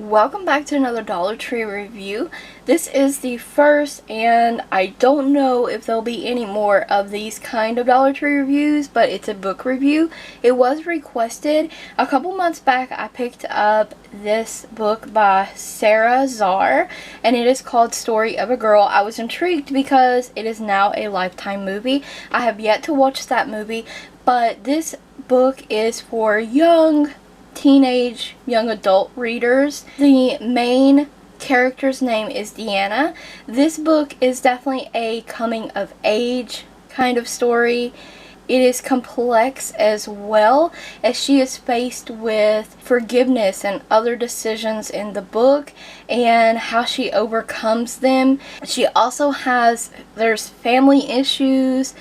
Welcome back to another Dollar Tree review. This is the first, and I don't know if there'll be any more of these kind of Dollar Tree reviews, but it's a book review. It was requested. A couple months back, I picked up this book by Sarah Zarr, and it is called Story of a Girl. I was intrigued because it is now a Lifetime movie. I have yet to watch that movie, but this book is for young adult readers. The main character's name is Deanna. This book is definitely a coming of age kind of story. It is complex as well, as she is faced with forgiveness and other decisions in the book and how she overcomes them. She also there's family issues.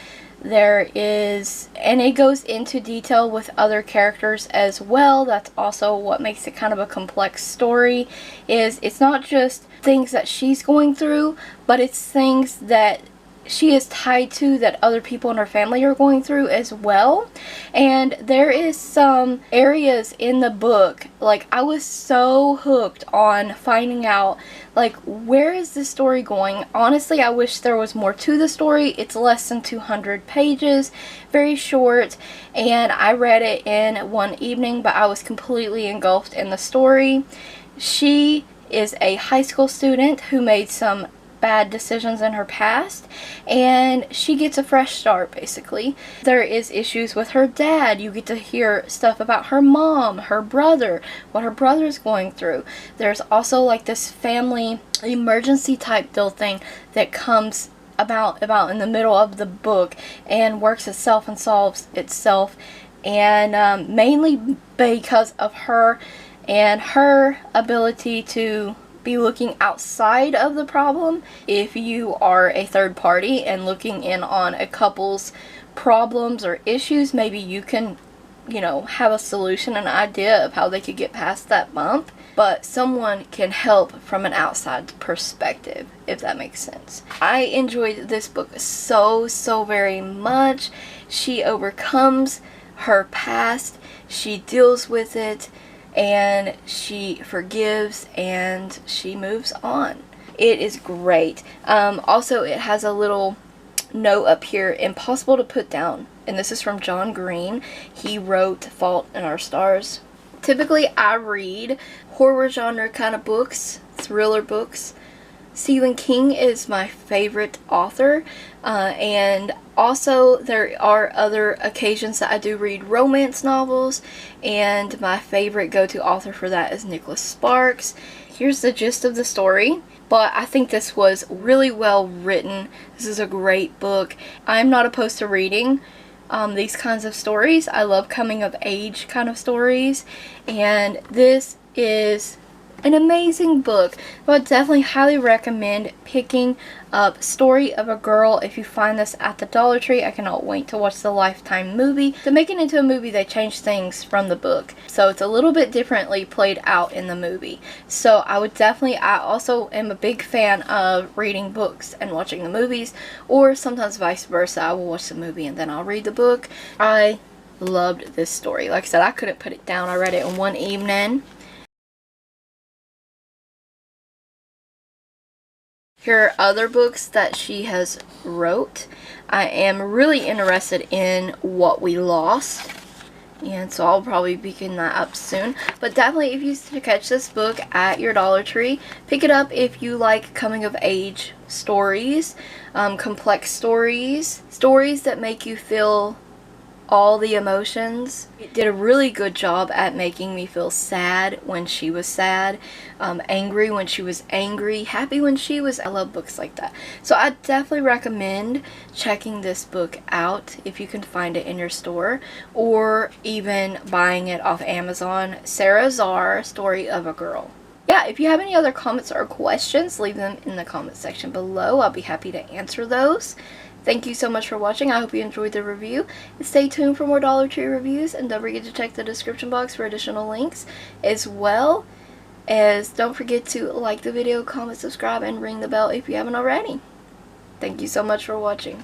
And it goes into detail with other characters as well. That's also what makes it kind of a complex story, is it's not just things that she's going through, but it's things that she is tied to that other people in her family are going through as well. And there is some areas in the book, like, I was so hooked on finding out, like, where is this story going? Honestly, I wish there was more to the story. It's less than 200 pages, very short, and I read it in one evening, but I was completely engulfed in the story. She is a high school student who made some bad decisions in her past, and she gets a fresh start, basically. There is issues with her dad. You get to hear stuff about her mom, her brother, what her brother's going through. There's also like this family emergency type deal thing that comes about in the middle of the book and works itself and solves itself, and mainly because of her and her ability to be looking outside of the problem. If you are a third party and looking in on a couple's problems or issues, maybe you can, have a solution, an idea of how they could get past that bump. But someone can help from an outside perspective, if that makes sense. I enjoyed this book so very much. She overcomes her past, she deals with it, and she forgives, and she moves on. It is great. Also, it has a little note up here, impossible to put down, and this is from John Green. He wrote Fault in Our Stars. Typically, I read horror genre kind of books, thriller books. Stephen King is my favorite author, and also there are other occasions that I do read romance novels, and my favorite go-to author for that is Nicholas Sparks. Here's the gist of the story, but I think this was really well written. This is a great book. I'm not opposed to reading these kinds of stories. I love coming of age kind of stories, and this is an amazing book. I would definitely highly recommend picking up Story of a Girl if you find this at the Dollar Tree. I cannot wait to watch the Lifetime movie. To make it into a movie, they changed things from the book, so it's a little bit differently played out in the movie. So I also am a big fan of reading books and watching the movies, or sometimes vice versa. I will watch the movie and then I'll read the book. I loved this story. Like I said, I couldn't put it down. I read it in one evening. Here are other books that she has wrote. I am really interested in What We Lost, and so I'll probably be picking that up soon. But definitely, if you catch this book at your Dollar Tree, pick it up if you like coming of age stories, complex stories that make you feel all the emotions. It did a really good job at making me feel sad when she was sad, angry when she was angry, happy when she was. I love books like that. So I definitely recommend checking this book out if you can find it in your store, or even buying it off Amazon. Sarah Zarr, Story of a Girl. Yeah, if you have any other comments or questions, leave them in the comment section below. I'll be happy to answer those. Thank you so much for watching. I hope you enjoyed the review. Stay tuned for more Dollar Tree reviews, and don't forget to check the description box for additional links, as well as don't forget to like the video, comment, subscribe, and ring the bell if you haven't already. Thank you so much for watching.